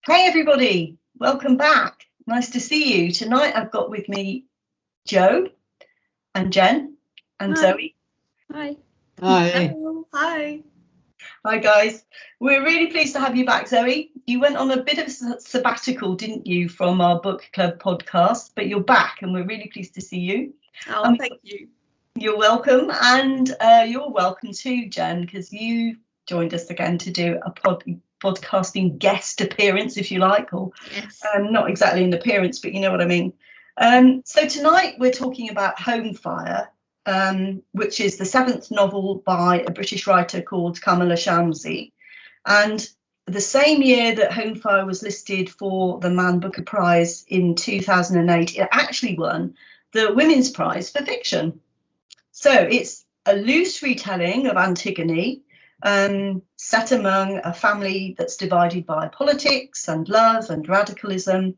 Hey everybody, welcome back. Nice to see you. Tonight I've got with me Joe and Jen and Hi. Zoe. Hi. Hi. Hello. Hi. Hi guys. We're really pleased to have you back, Zoe. You went on a bit of a sabbatical, didn't you, from our book club podcast, but you're back and we're really pleased to see you. Oh, thank you. You're welcome, and you're welcome too, Jen, because you joined us again to do a podcasting guest appearance, if you like, or Yes. not exactly an appearance, but you know what I mean. So tonight we're talking about Home Fire, which is the seventh novel by a British writer called Kamila Shamsie. And the same year that Home Fire was listed for the Man Booker Prize in 2008, it actually won the Women's Prize for Fiction. So it's a loose retelling of Antigone, set among a family that's divided by politics and love and radicalism.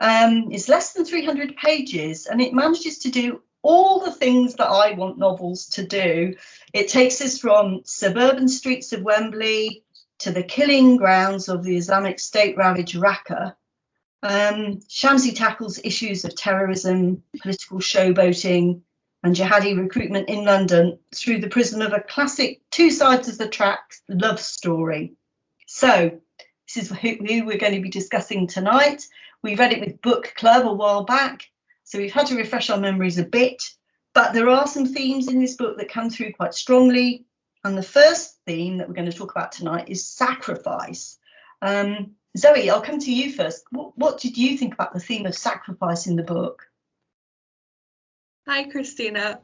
It's less than 300 pages and it manages to do all the things that I want novels to do. It takes us from suburban streets of Wembley to the killing grounds of the Islamic State ravaged Raqqa. Shamsie tackles issues of terrorism, political showboating, and jihadi recruitment in London through the prism of a classic two sides of the tracks love story. So this is who we're going to be discussing tonight. We read it with Book Club a while back, so we've had to refresh our memories a bit, but there are some themes in this book that come through quite strongly. And the first theme that we're going to talk about tonight is sacrifice. Zoe, I'll come to you first. What did you think about the theme of sacrifice in the book? Hi, Christina.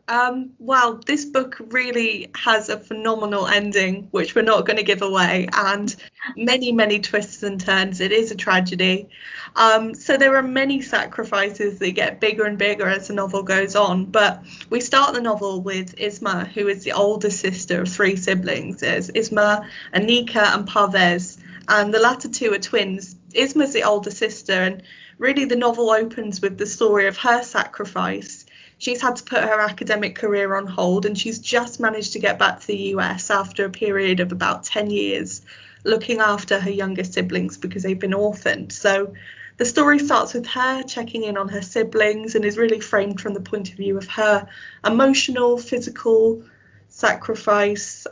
Well, this book really has a phenomenal ending, which we're not going to give away, and many, many twists and turns. It is a tragedy. So there are many sacrifices that get bigger and bigger as the novel goes on. But we start the novel with Isma, who is the older sister of three siblings. There's Isma, Anika, and Parvez, and the latter two are twins. Isma's the older sister, and really the novel opens with the story of her sacrifice. She's had to put her academic career on hold, and she's just managed to get back to the US after a period of about 10 years looking after her younger siblings because they've been orphaned. So the story starts with her checking in on her siblings and is really framed from the point of view of her emotional, physical sacrifice.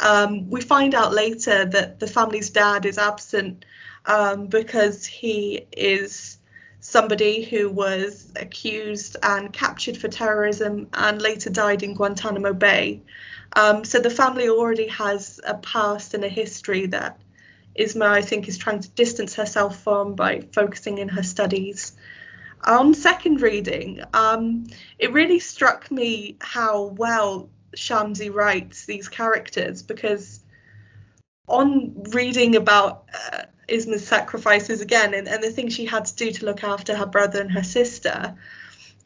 We find out later that the family's dad is absent because he is somebody who was accused and captured for terrorism and later died in Guantanamo Bay. So the family already has a past and a history that Isma, I think, is trying to distance herself from by focusing in her studies. On second reading, it really struck me how well Shamsie writes these characters, because on reading about Isma's sacrifices again and the things she had to do to look after her brother and her sister,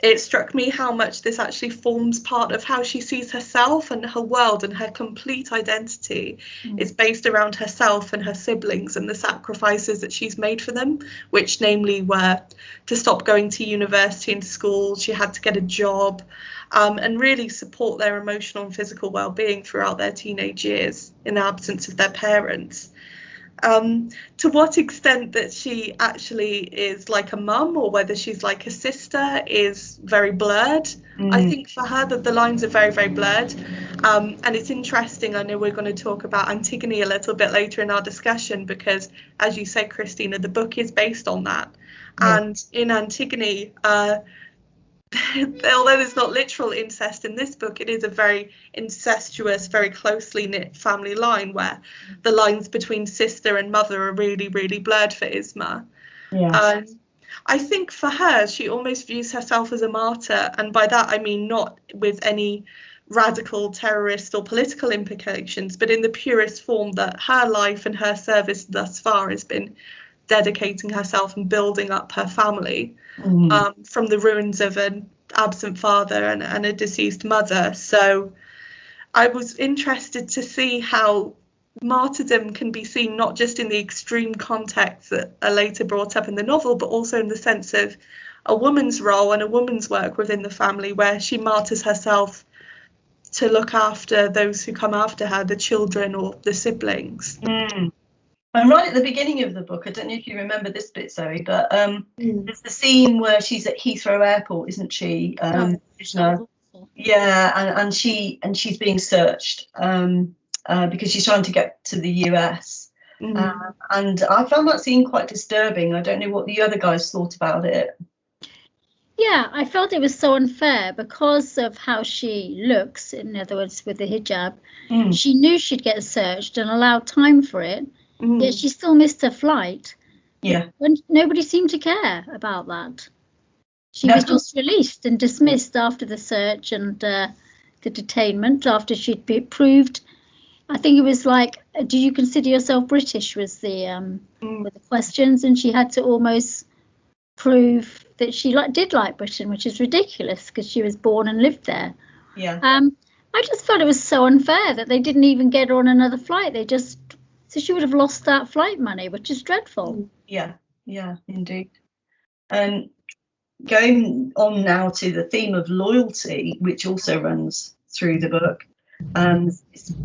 it struck me how much this actually forms part of how she sees herself and her world, and her complete identity is based around herself and her siblings and the sacrifices that she's made for them, which namely were to stop going to university and school. She had to get a job and really support their emotional and physical well-being throughout their teenage years in the absence of their parents. To what extent that she actually is like a mum or whether she's like a sister is very blurred. I think for her that the lines are very, very blurred. And it's interesting, I know we're going to talk about Antigone a little bit later in our discussion because, as you said, Christina, the book is based on that. And in Antigone, although there's not literal incest in this book, it is a very incestuous, very closely knit family line where the lines between sister and mother are really, really blurred for Isma. I think for her, she almost views herself as a martyr, and by that I mean not with any radical terrorist or political implications, but in the purest form that her life and her service thus far has been dedicating herself and building up her family from the ruins of an absent father and a deceased mother. So I was interested to see how martyrdom can be seen not just in the extreme contexts that are later brought up in the novel, but also in the sense of a woman's role and a woman's work within the family, where she martyrs herself to look after those who come after her, the children or the siblings. And right at the beginning of the book, I don't know if you remember this bit, Zoe, but there's the scene where she's at Heathrow Airport, isn't she? So Yeah, and she's being searched because she's trying to get to the US. And I found that scene quite disturbing. I don't know what the other guys thought about it. Yeah, I felt it was so unfair because of how she looks, in other words, with the hijab. She knew she'd get searched and allowed time for it, yet she still missed her flight. Yeah. When nobody seemed to care about that. She was just released and dismissed after the search and the detainment, after she'd been proved. I think it was like, do you consider yourself British, was the with the questions, and she had to almost prove that she did like Britain, which is ridiculous because she was born and lived there. Yeah. I just felt it was so unfair that they didn't even get her on another flight. So she would have lost that flight money, which is dreadful. Yeah, indeed. Going on now to the theme of loyalty, which also runs through the book.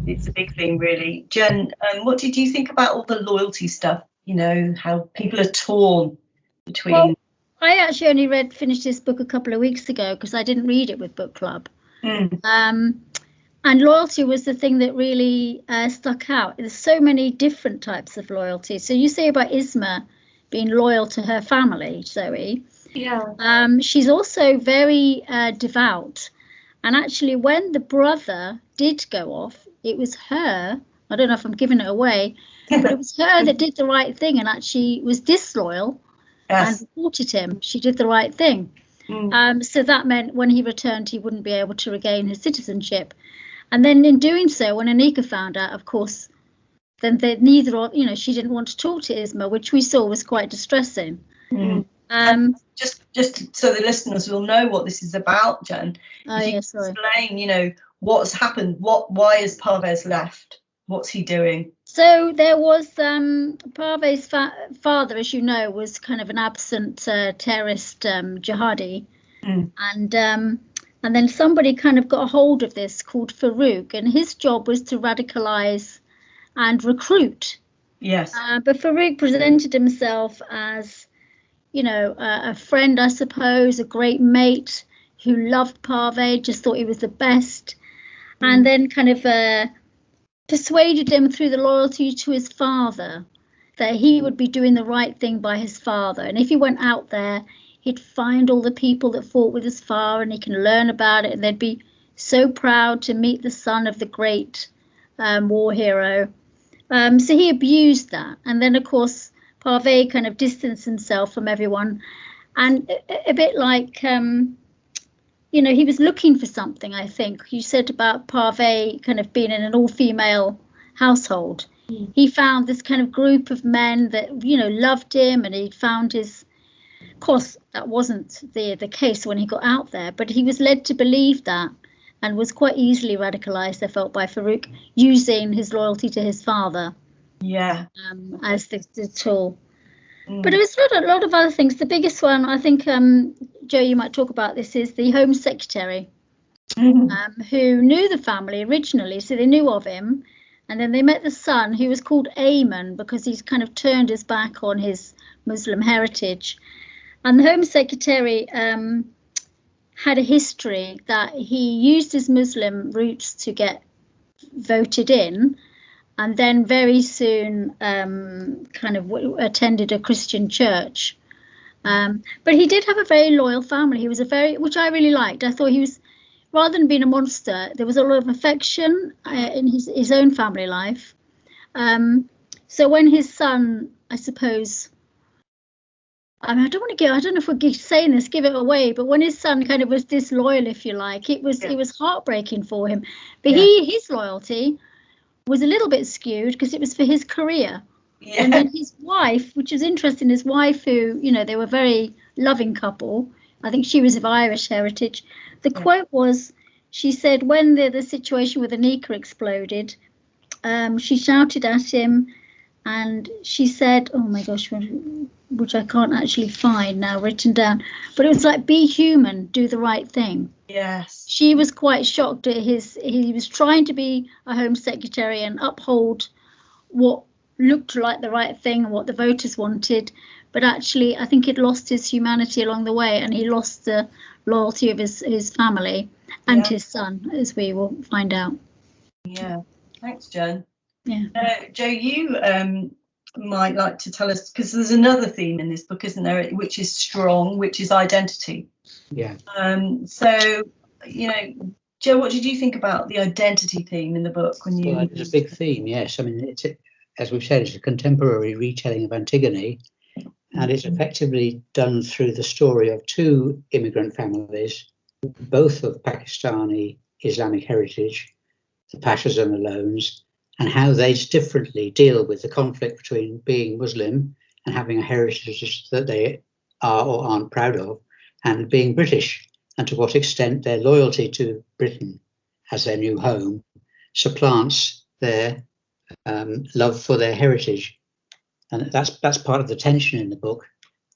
It's a big theme, really. Jen, what did you think about all the loyalty stuff? You know, how people are torn between. Well, I actually only finished this book a couple of weeks ago because I didn't read it with book club. And loyalty was the thing that really stuck out. There's so many different types of loyalty. So you say about Isma being loyal to her family, Zoe. Yeah. She's also very devout. And actually, when the brother did go off, it was her. I don't know if I'm giving it away, but it was her that did the right thing and actually was disloyal and reported him. She did the right thing. So that meant when he returned, he wouldn't be able to regain his citizenship. And then in doing so, when Anika found out, of course, then she didn't want to talk to Isma, which we saw was quite distressing. Just so the listeners will know what this is about, Jen. Explain, what's happened. Why is Parvez left? What's he doing? So there was Parvez's father, as you know, was kind of an absent terrorist jihadi, and then somebody kind of got a hold of this called Farouk, and his job was to radicalise and recruit. Yes. But Farouk presented himself as, a friend, I suppose, a great mate who loved Parvez, just thought he was the best, and then kind of persuaded him through the loyalty to his father that he would be doing the right thing by his father. And if he went out there, he'd find all the people that fought with his father and he can learn about it. And they'd be so proud to meet the son of the great war hero. So he abused that. And then, of course, Parvez kind of distanced himself from everyone. And a bit like, he was looking for something, I think. You said about Parvez kind of being in an all-female household. He found this kind of group of men that, loved him, and he found his... Of course, that wasn't the case when he got out there, but he was led to believe that and was quite easily radicalised, I felt, by Farouk, using his loyalty to his father as the tool. But there was a lot of other things. The biggest one, I think, Joe, you might talk about this, is the Home Secretary, who knew the family originally, so they knew of him. And then they met the son, who was called Ayman, because he's kind of turned his back on his Muslim heritage. And the Home Secretary had a history that he used his Muslim roots to get voted in, and then very soon kind of attended a Christian church. But he did have a very loyal family. He was which I really liked. I thought he was, rather than being a monster, there was a lot of affection in his own family life. So when his son, I suppose, I don't know if we're saying this, give it away, but when his son kind of was disloyal, if you like, it was heartbreaking for him. But his loyalty was a little bit skewed because it was for his career. Yeah. And then his wife, which is interesting, his wife, who, they were a very loving couple. I think she was of Irish heritage. The quote was, she said, when the situation with Anika exploded, she shouted at him and she said, oh my gosh, which I can't actually find now written down, but it was like, be human, do the right thing. Yes. She was quite shocked at he was trying to be a Home Secretary and uphold what looked like the right thing and what the voters wanted, but actually I think it lost his humanity along the way, and he lost the loyalty of his family and his son, as we will find out. Yeah, thanks, Jen. Yeah. Jo, you might like to tell us, because there's another theme in this book, isn't there, which is strong, which is identity. Yeah. So, you know, Jo, what did you think about the identity theme in the book when you? Well, it's a big theme, yes. I mean, as we've said, it's a contemporary retelling of Antigone, and it's effectively done through the story of two immigrant families, both of Pakistani Islamic heritage, the Pashas and the Lones, and how they differently deal with the conflict between being Muslim and having a heritage that they are or aren't proud of, and being British, and to what extent their loyalty to Britain as their new home supplants their love for their heritage. And that's part of the tension in the book.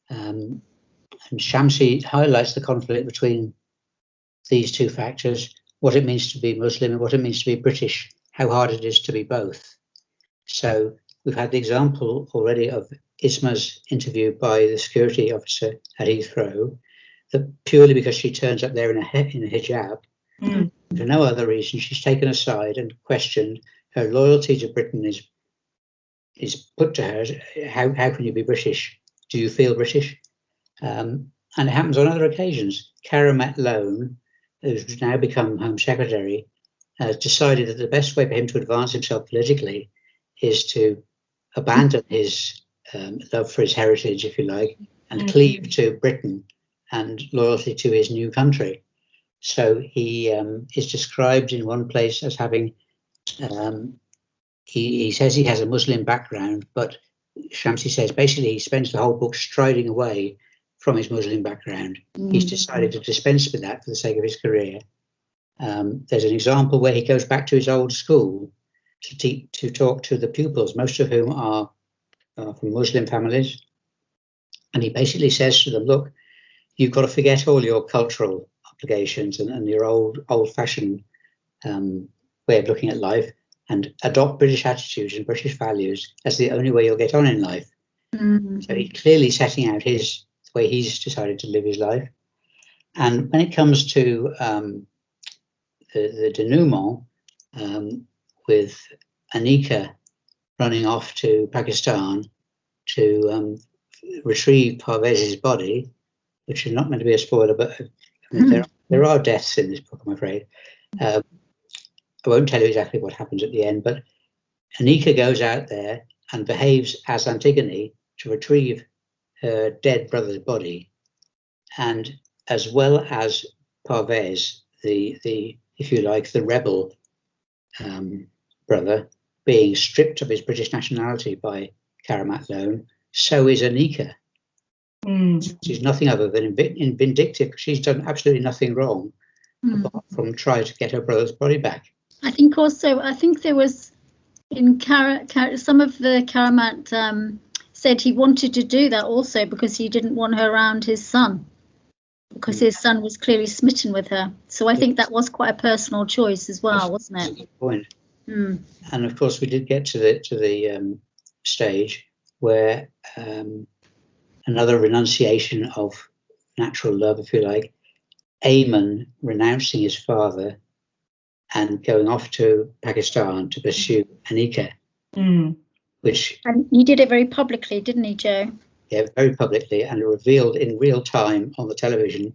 And Shamsie highlights the conflict between these two factors, what it means to be Muslim and what it means to be British, how hard it is to be both. So we've had the example already of Isma's interview by the security officer at Heathrow, that purely because she turns up there in a hijab, for no other reason, she's taken aside and questioned. Her loyalty to Britain is put to her. How can you be British? Do you feel British? And it happens on other occasions. Karamat Lone, who's now become Home Secretary, has decided that the best way for him to advance himself politically is to abandon his love for his heritage, if you like, and cleave to Britain and loyalty to his new country. So he is described in one place as having, he says he has a Muslim background, but Shamsie says basically he spends the whole book striding away from his Muslim background. He's decided to dispense with that for the sake of his career. There's an example where he goes back to his old school to talk to the pupils, most of whom are from Muslim families. And he basically says to them, look, you've got to forget all your cultural obligations and your old-fashioned way of looking at life and adopt British attitudes and British values as the only way you'll get on in life. So he's clearly setting out the way he's decided to live his life. And when it comes to the denouement, with Anika running off to Pakistan to retrieve Parvez's body, which is not meant to be a spoiler, but I mean, there are deaths in this book, I'm afraid. I won't tell you exactly what happens at the end, but Anika goes out there and behaves as Antigone to retrieve her dead brother's body, and as well as Parvez, the if you like, the rebel brother, being stripped of his British nationality by Karamat Lone, so is Anika. She's nothing other than vindictive. She's done absolutely nothing wrong apart from try to get her brother's body back. I think there was in some of the Karamat said he wanted to do that also because he didn't want her around his son, because his son was clearly smitten with her. So I think that was quite a personal choice as well, wasn't it? That's a good point. And of course we did get to the stage where another renunciation of natural love, if you like, Ayman renouncing his father and going off to Pakistan to pursue Anika, which... And he did it very publicly, didn't he, Jo? Yeah, very publicly, and revealed in real time on the television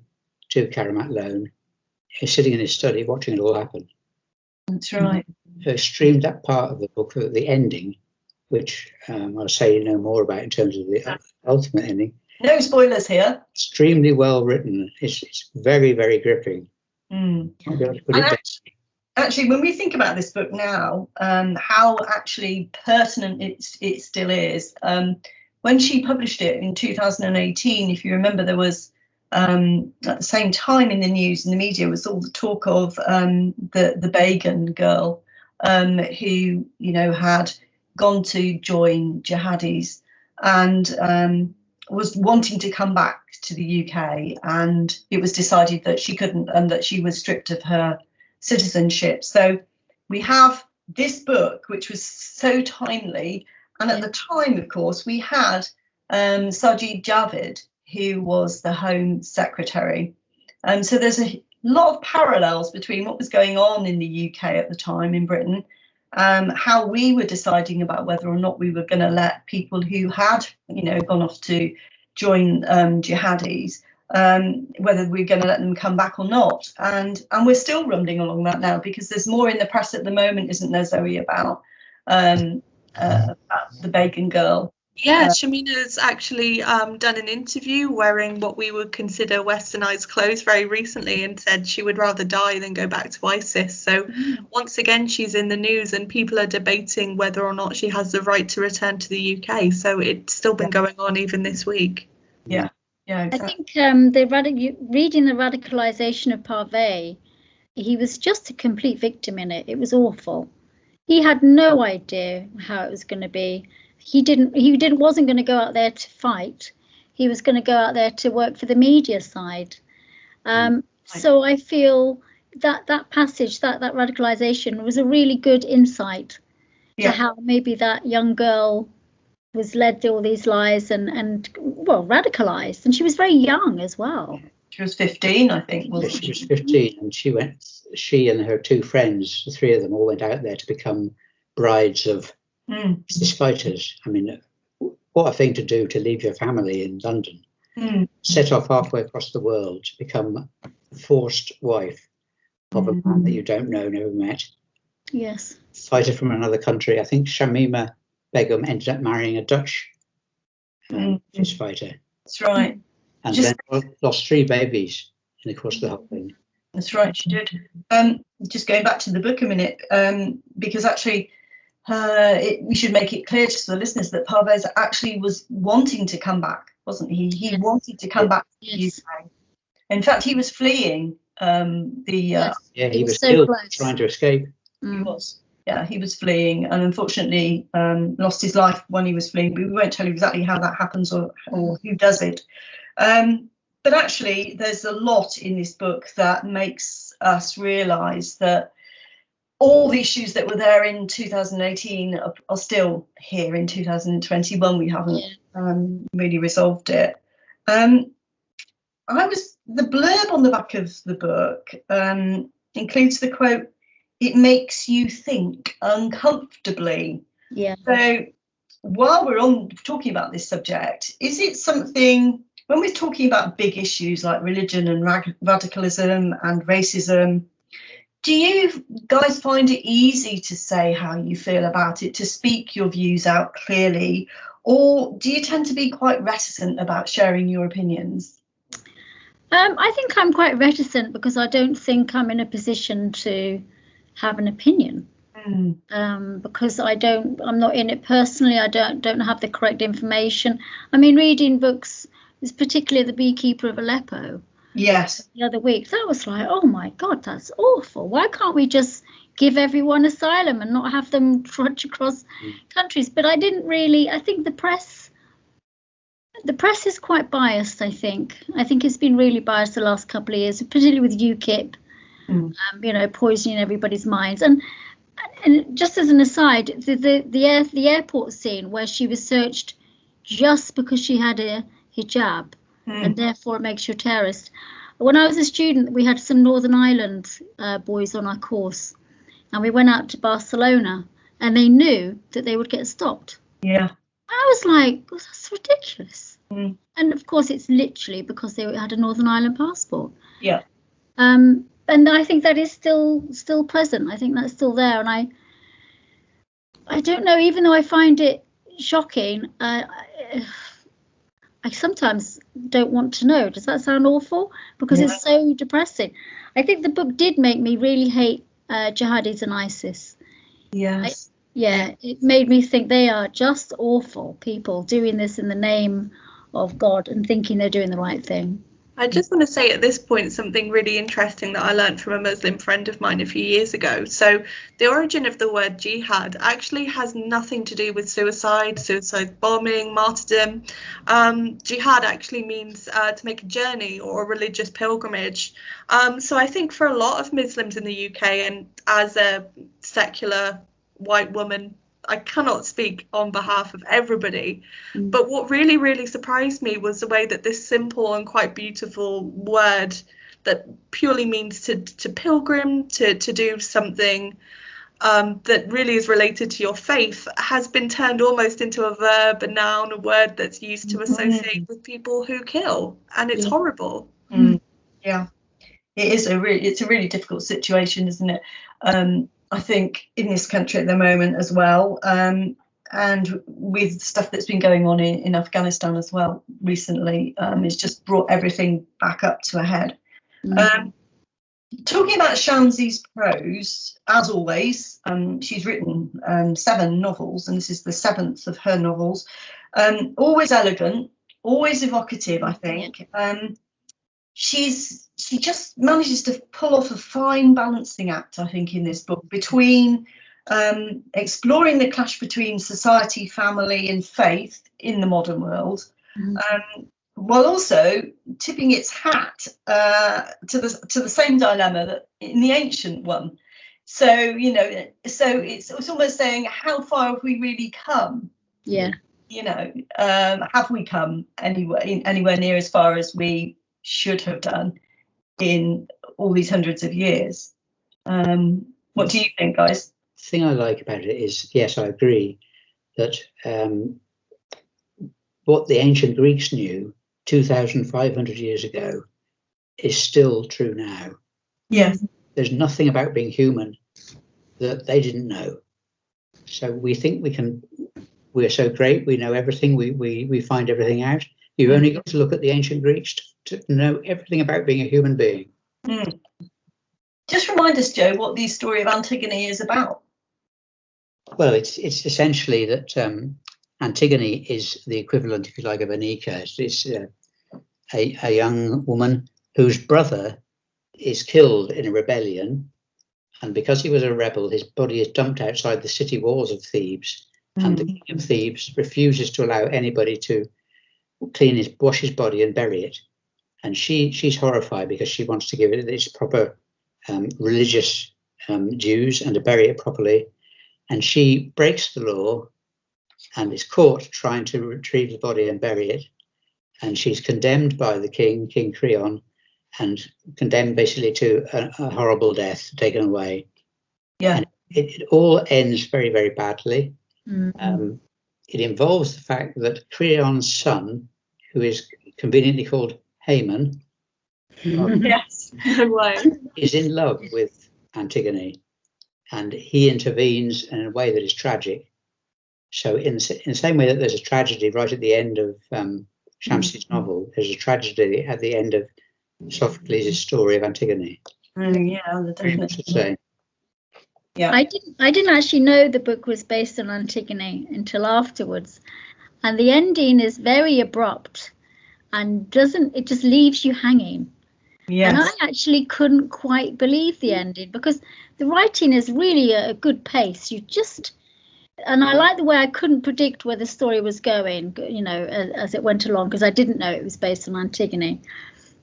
to Karamat Lone. He's sitting in his study watching it all happen. That's right. So streamed that part of the book, the ending, which I'll say no more about in terms of the ultimate ending. No spoilers here. Extremely well written. It's very, very gripping. Actually, when we think about this book now, how actually pertinent it still is. When she published it in 2018, if you remember, there was at the same time in the news and the media was all the talk of the Begum girl who, had gone to join jihadis and was wanting to come back to the UK, and it was decided that she couldn't and that she was stripped of her citizenship. So we have this book, which was so timely, And at the time, of course, we had Sajid Javid, who was the Home Secretary. So there's a lot of parallels between what was going on in the UK at the time in Britain, how we were deciding about whether or not we were going to let people who had, gone off to join jihadis, whether we're going to let them come back or not. And we're still rumbling along that now, because there's more in the press at the moment, isn't there, Zoe, about the Begum girl. Yeah, Shamina's actually done an interview wearing what we would consider westernized clothes very recently, and said she would rather die than go back to ISIS. So once again, she's in the news, and people are debating whether or not she has the right to return to the UK. So it's still been going on even this week. Yeah, exactly. I think reading the radicalisation of Parvez, he was just a complete victim in it. It was awful. He had no idea how it was going to be. He wasn't going to go out there to fight. He was going to go out there to work for the media side. So I feel that passage, that radicalisation, was a really good insight to how maybe that young girl was led to all these lies and radicalised. And she was very young as well. She was 15, I think. She was 15, and she and her two friends, the three of them, all went out there to become brides of ISIS fighters. I mean, what a thing to do, to leave your family in London, set off halfway across the world to become the forced wife of a man that you don't know, never met. Yes. Fighter from another country. I think Shamima Begum ended up marrying a Dutch ISIS fighter. That's right. And then lost 3 babies in the course of the whole thing. That's right, she did. Just going back to the book a minute, because actually we should make it clear to the listeners that Parvez actually was wanting to come back, wasn't he? He wanted to come back to the UK. In fact, he was fleeing he was so still close. trying to escape. He was. Yeah, he was fleeing, and unfortunately lost his life when he was fleeing. But we won't tell you exactly how that happens or who does it. But actually, there's a lot in this book that makes us realise that all the issues that were there in 2018 are still here in 2021. We haven't really resolved it. The blurb on the back of the book includes the quote, "It makes you think uncomfortably." Yeah. So while we're talking about this subject, is it something, when we're talking about big issues like religion and radicalism and racism, do you guys find it easy to say how you feel about it, to speak your views out clearly, or do you tend to be quite reticent about sharing your opinions? I think I'm quite reticent because I don't think I'm in a position to have an opinion. Because I'm not in it personally. I don't have the correct information. I mean, reading books, particularly The Beekeeper of Aleppo. Yes. The other week, that was like, oh my God, that's awful. Why can't we just give everyone asylum and not have them trudge across countries? But I think the press is quite biased, I think. I think it's been really biased the last couple of years, particularly with UKIP, poisoning everybody's minds. And just as an aside, the airport scene where she was searched just because she had a hijab, and therefore it makes you a terrorist. When I was a student, we had some Northern Ireland boys on our course, and we went out to Barcelona, and they knew that they would get stopped. Yeah. I was like, oh, that's ridiculous. And of course, it's literally because they had a Northern Ireland passport. Yeah. And I think that is still present. I think that's still there. And I don't know, even though I find it shocking, I sometimes don't want to know. Does that sound awful? Because it's so depressing. I think the book did make me really hate jihadis and ISIS. Yes. It made me think they are just awful people doing this in the name of God and thinking they're doing the right thing. I just want to say at this point something really interesting that I learned from a Muslim friend of mine a few years ago. So the origin of the word jihad actually has nothing to do with suicide bombing, martyrdom. Jihad actually means to make a journey or a religious pilgrimage. So I think for a lot of Muslims in the UK, and as a secular white woman I cannot speak on behalf of everybody, but what really, really surprised me was the way that this simple and quite beautiful word that purely means to pilgrim, to do something that really is related to your faith, has been turned almost into a verb, a noun, a word that's used to associate with people who kill, and it's horrible. Yeah, it's a really difficult situation, isn't it? I think in this country at the moment as well, and with stuff that's been going on in Afghanistan as well recently, it's just brought everything back up to a head. Talking about Shamsie's prose, as always, she's written 7 novels, and this is the 7th of her novels. Always elegant, always evocative, I think. She just manages to pull off a fine balancing act, I think, in this book, between exploring the clash between society, family, and faith in the modern world, while also tipping its hat to the same dilemma that in the ancient one. So it's almost saying, how far have we really come? Yeah. Have we come anywhere near as far as we should have done in all these hundreds of years? What do you think, guys? The thing I like about it is, yes, I agree that what the ancient Greeks knew 2,500 years ago is still true now. Yes. There's nothing about being human that they didn't know. So we think we're so great, we know everything, we find everything out. You've only got to look at the ancient Greeks to know everything about being a human being. Just remind us, Joe, what the story of Antigone is about. Well, it's essentially that Antigone is the equivalent, if you like, of Anika. It's a young woman whose brother is killed in a rebellion, and because he was a rebel, his body is dumped outside the city walls of Thebes, and the king of Thebes refuses to allow anybody to wash his body and bury it. And she's horrified because she wants to give it its proper religious dues and to bury it properly. And she breaks the law and is caught trying to retrieve the body and bury it. And she's condemned by the king, King Creon, and condemned basically to a horrible death, taken away. Yeah. And it all ends very, very badly. It involves the fact that Creon's son, who is conveniently called Haman, Yes, is in love with Antigone, and he intervenes in a way that is tragic. So in the same way that there's a tragedy right at the end of Shamsie's novel, there's a tragedy at the end of Sophocles' story of Antigone. Yeah, definitely. Yeah. I didn't actually know the book was based on Antigone until afterwards, and the ending is very abrupt and it just leaves you hanging. Yes. And I actually couldn't quite believe the ending because the writing is really a good pace. And I like the way I couldn't predict where the story was going, as it went along, because I didn't know it was based on Antigone.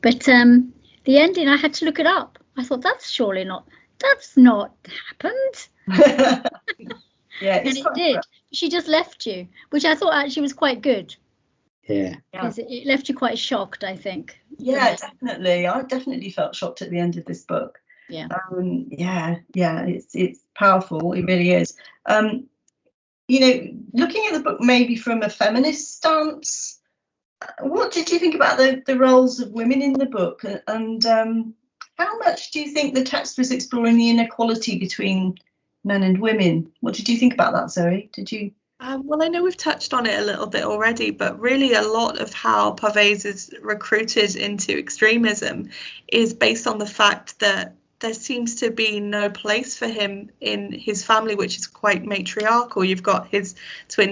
But the ending, I had to look it up. I thought, that's not happened. Yeah, and it did. She just left you, which I thought actually was quite good. Yeah. Because it left you quite shocked, I think. Yeah, definitely. I definitely felt shocked at the end of this book. Yeah. It's powerful. It really is. Looking at the book maybe from a feminist stance, what did you think about the roles of women in the book? And how much do you think the text was exploring the inequality between men and women? What did you think about that, Zoe? Did you? Well, I know we've touched on it a little bit already, but really a lot of how Parvez is recruited into extremism is based on the fact that there seems to be no place for him in his family, which is quite matriarchal. You've got his twin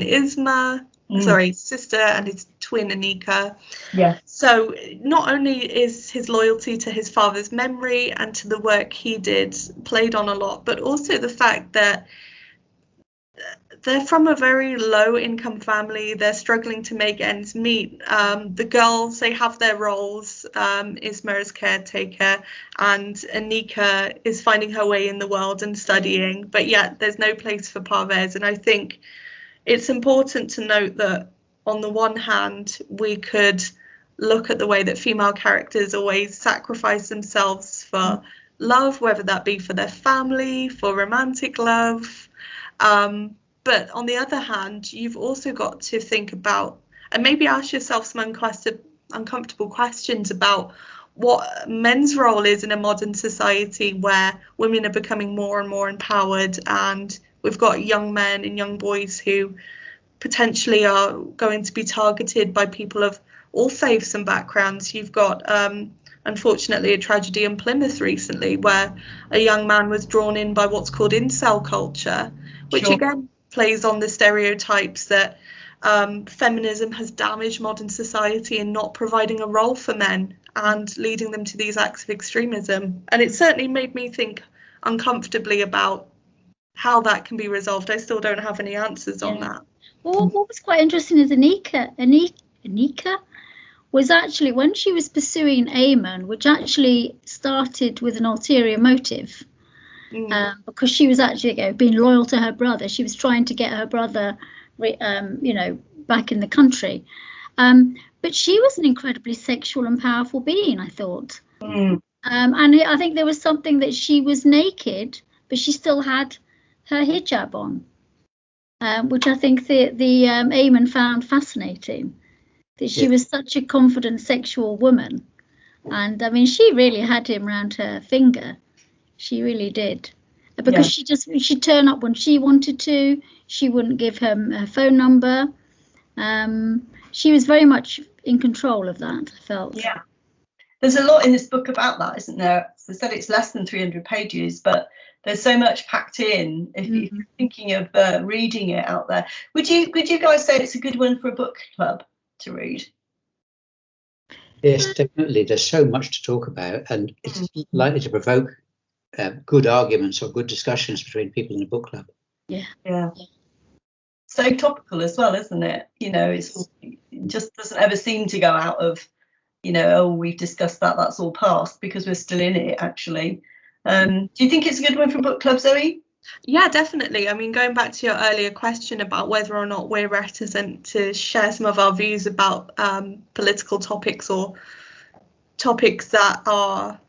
sister, and his twin Anika. Yeah. So not only is his loyalty to his father's memory and to the work he did played on a lot, but also the fact that they're from a very low income family. They're struggling to make ends meet. The girls, they have their roles. Isma is caretaker, and Anika is finding her way in the world and studying, but yet there's no place for Parvez. And I think it's important to note that on the one hand, we could look at the way that female characters always sacrifice themselves for love, whether that be for their family, for romantic love. But on the other hand, you've also got to think about, and maybe ask yourself some uncomfortable questions about what men's role is in a modern society where women are becoming more and more empowered, and we've got young men and young boys who potentially are going to be targeted by people of all faiths and backgrounds. You've got, unfortunately, a tragedy in Plymouth recently where a young man was drawn in by what's called incel culture, which again plays on the stereotypes that feminism has damaged modern society in not providing a role for men and leading them to these acts of extremism. And it certainly made me think uncomfortably about how that can be resolved. I still don't have any answers on that. Well, what was quite interesting is Anika was actually, when she was pursuing Eamon, which actually started with an ulterior motive, because she was actually being loyal to her brother. She was trying to get her brother, back in the country. But she was an incredibly sexual and powerful being, I thought. And I think there was something that she was naked, but she still had her hijab on, which I think the Eamon found fascinating. That she was such a confident sexual woman, and I mean, she really had him round her finger. She really did, because she'd turn up when she wanted to. She wouldn't give him her phone number. She was very much in control of that, I felt. Yeah, there's a lot in this book about that, isn't there? As I said, it's less than 300 pages, but there's so much packed in. If you're thinking of reading it out there, would you guys say it's a good one for a book club to read? Yes, definitely. There's so much to talk about, and it's likely to provoke good arguments or good discussions between people in a book club. Yeah. So topical as well, isn't it? It just doesn't ever seem to go out of, we've discussed that, that's all past, because we're still in it, actually. Do you think it's a good one for book club, Zoe? Yeah, definitely. I mean, going back to your earlier question about whether or not we're reticent to share some of our views about political topics or topics that are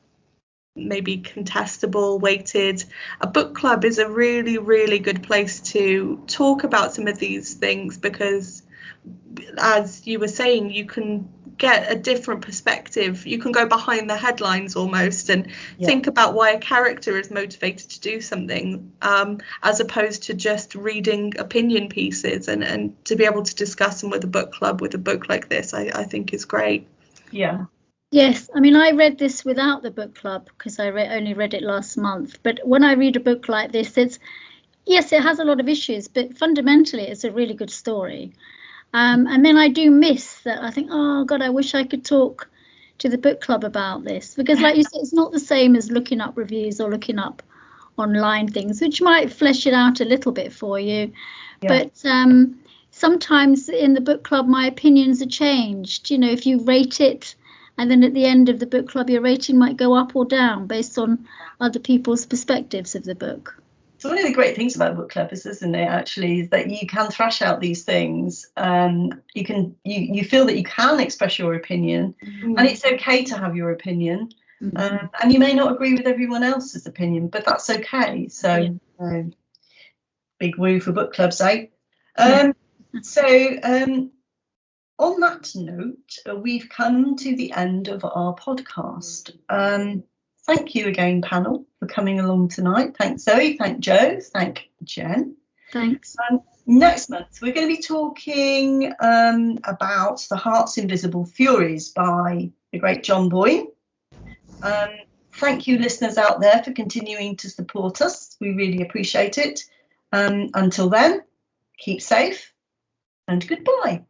maybe contestable, weighted, a book club is a really, really good place to talk about some of these things, because, as you were saying, you can get a different perspective. You can go behind the headlines almost and think about why a character is motivated to do something, as opposed to just reading opinion pieces, and to be able to discuss them with a book club with a book like this, I think is great. Yeah. Yes, I mean, I read this without the book club because I only read it last month. But when I read a book like this, it has a lot of issues, but fundamentally it's a really good story. And then I do miss that. I think, oh God, I wish I could talk to the book club about this, because, like you said, it's not the same as looking up reviews or looking up online things, which might flesh it out a little bit for you. But sometimes in the book club, my opinions are changed. If you rate it, and then at the end of the book club, your rating might go up or down based on other people's perspectives of the book. So one of the great things about book club isn't it, actually, is that you can thrash out these things. You feel that you can express your opinion, and it's okay to have your opinion. And you may not agree with everyone else's opinion, but that's okay. So big woo for book clubs, eh? On that note, we've come to the end of our podcast. Thank you again, panel, for coming along tonight. Thanks, Zoe. Thank Joe. Thank Jen. Thanks. Next month, we're going to be talking about The Heart's Invisible Furies by the great John Boyne. Thank you, listeners out there, for continuing to support us. We really appreciate it. Until then, keep safe and goodbye.